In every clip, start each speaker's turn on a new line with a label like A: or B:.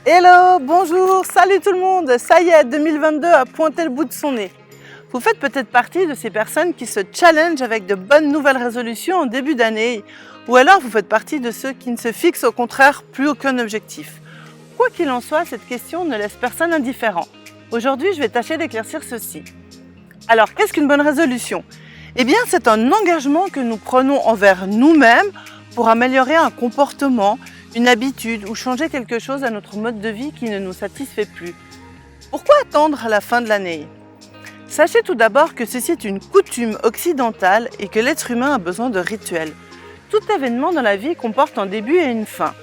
A: Hello, bonjour, salut tout le monde. Ça y est, 2022 a pointé le bout de son nez. Vous faites peut-être partie de ces personnes qui se challengent avec de bonnes nouvelles résolutions en début d'année, ou alors vous faites partie de ceux qui ne se fixent au contraire plus aucun objectif. Quoi qu'il en soit, cette question ne laisse personne indifférent. Aujourd'hui, je vais tâcher d'éclaircir ceci. Alors, qu'est-ce qu'une bonne résolution ? Eh bien, c'est un engagement que nous prenons envers nous-mêmes pour améliorer un comportement, une habitude ou changer quelque chose à notre mode de vie qui ne nous satisfait plus. Pourquoi attendre à la fin de l'année ? Sachez tout d'abord que ceci est une coutume occidentale et que l'être humain a besoin de rituels. Tout événement dans la vie comporte un début et une fin.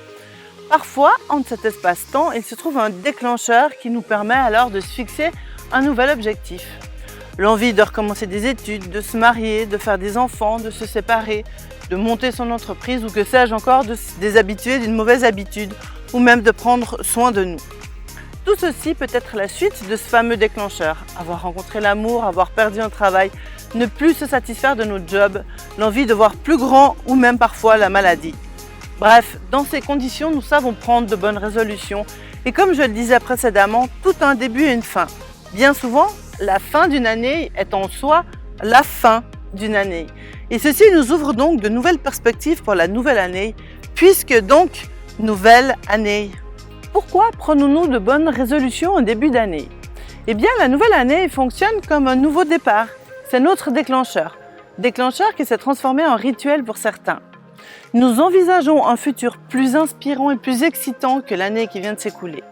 A: Parfois, entre cet espace-temps, il se trouve un déclencheur qui nous permet alors de se fixer un nouvel objectif. L'envie de recommencer des études, de se marier, de faire des enfants, de se séparer, de monter son entreprise ou que sais-je encore, de se déshabituer d'une mauvaise habitude ou même de prendre soin de nous. Tout ceci peut être la suite de ce fameux déclencheur. Avoir rencontré l'amour, avoir perdu un travail, ne plus se satisfaire de notre job, l'envie de voir plus grand ou même parfois la maladie. Bref, dans ces conditions, nous savons prendre de bonnes résolutions et comme je le disais précédemment, tout a un début et une fin. Bien souvent, la fin d'une année est en soi la fin d'une année. Et ceci nous ouvre donc de nouvelles perspectives pour la nouvelle année, puisque donc, nouvelle année. Pourquoi prenons-nous de bonnes résolutions au début d'année ? Eh bien, la nouvelle année fonctionne comme un nouveau départ. C'est notre déclencheur. Déclencheur qui s'est transformé en rituel pour certains. Nous envisageons un futur plus inspirant et plus excitant que l'année qui vient de s'écouler.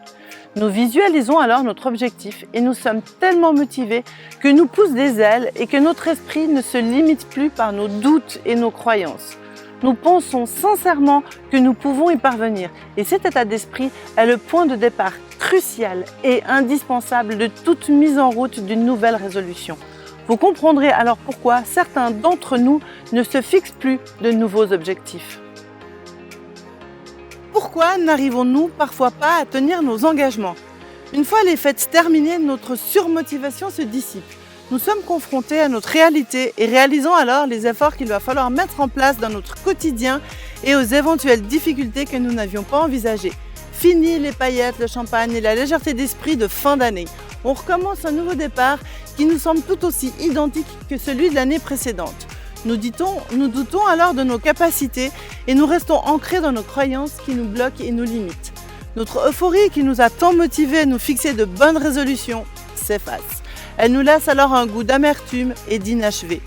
A: Nous visualisons alors notre objectif et nous sommes tellement motivés que nous poussent des ailes et que notre esprit ne se limite plus par nos doutes et nos croyances. Nous pensons sincèrement que nous pouvons y parvenir et cet état d'esprit est le point de départ crucial et indispensable de toute mise en route d'une nouvelle résolution. Vous comprendrez alors pourquoi certains d'entre nous ne se fixent plus de nouveaux objectifs. Pourquoi n'arrivons-nous parfois pas à tenir nos engagements ? Une fois les fêtes terminées, notre surmotivation se dissipe. Nous sommes confrontés à notre réalité et réalisons alors les efforts qu'il va falloir mettre en place dans notre quotidien et aux éventuelles difficultés que nous n'avions pas envisagées. Fini les paillettes, le champagne et la légèreté d'esprit de fin d'année. On recommence un nouveau départ qui nous semble tout aussi identique que celui de l'année précédente. Nous doutons alors de nos capacités et nous restons ancrés dans nos croyances qui nous bloquent et nous limitent. Notre euphorie qui nous a tant motivés à nous fixer de bonnes résolutions s'efface. Elle nous laisse alors un goût d'amertume et d'inachevé.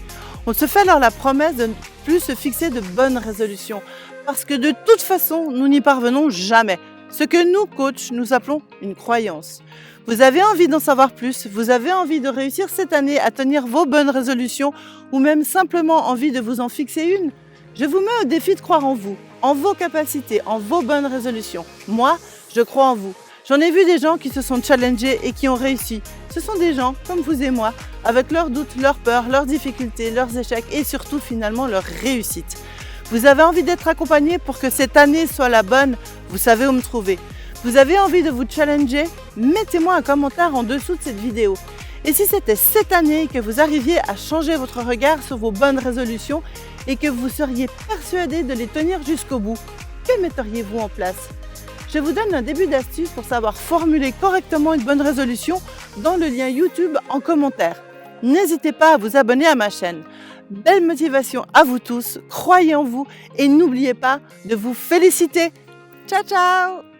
A: On se fait alors la promesse de ne plus se fixer de bonnes résolutions parce que de toute façon, nous n'y parvenons jamais. Ce que nous, coachs, nous appelons une croyance. Vous avez envie d'en savoir plus, vous avez envie de réussir cette année à tenir vos bonnes résolutions ou même simplement envie de vous en fixer une ? Je vous mets au défi de croire en vous, en vos capacités, en vos bonnes résolutions. Moi, je crois en vous. J'en ai vu des gens qui se sont challengés et qui ont réussi. Ce sont des gens comme vous et moi, avec leurs doutes, leurs peurs, leurs difficultés, leurs échecs et surtout finalement leurs réussites. Vous avez envie d'être accompagné pour que cette année soit la bonne, vous savez où me trouver. Vous avez envie de vous challenger ? Mettez-moi un commentaire en dessous de cette vidéo. Et si c'était cette année que vous arriviez à changer votre regard sur vos bonnes résolutions et que vous seriez persuadé de les tenir jusqu'au bout, que metteriez-vous en place ? Je vous donne un début d'astuce pour savoir formuler correctement une bonne résolution dans le lien YouTube en commentaire. N'hésitez pas à vous abonner à ma chaîne. Belle motivation à vous tous, croyez en vous et n'oubliez pas de vous féliciter. Ciao ciao!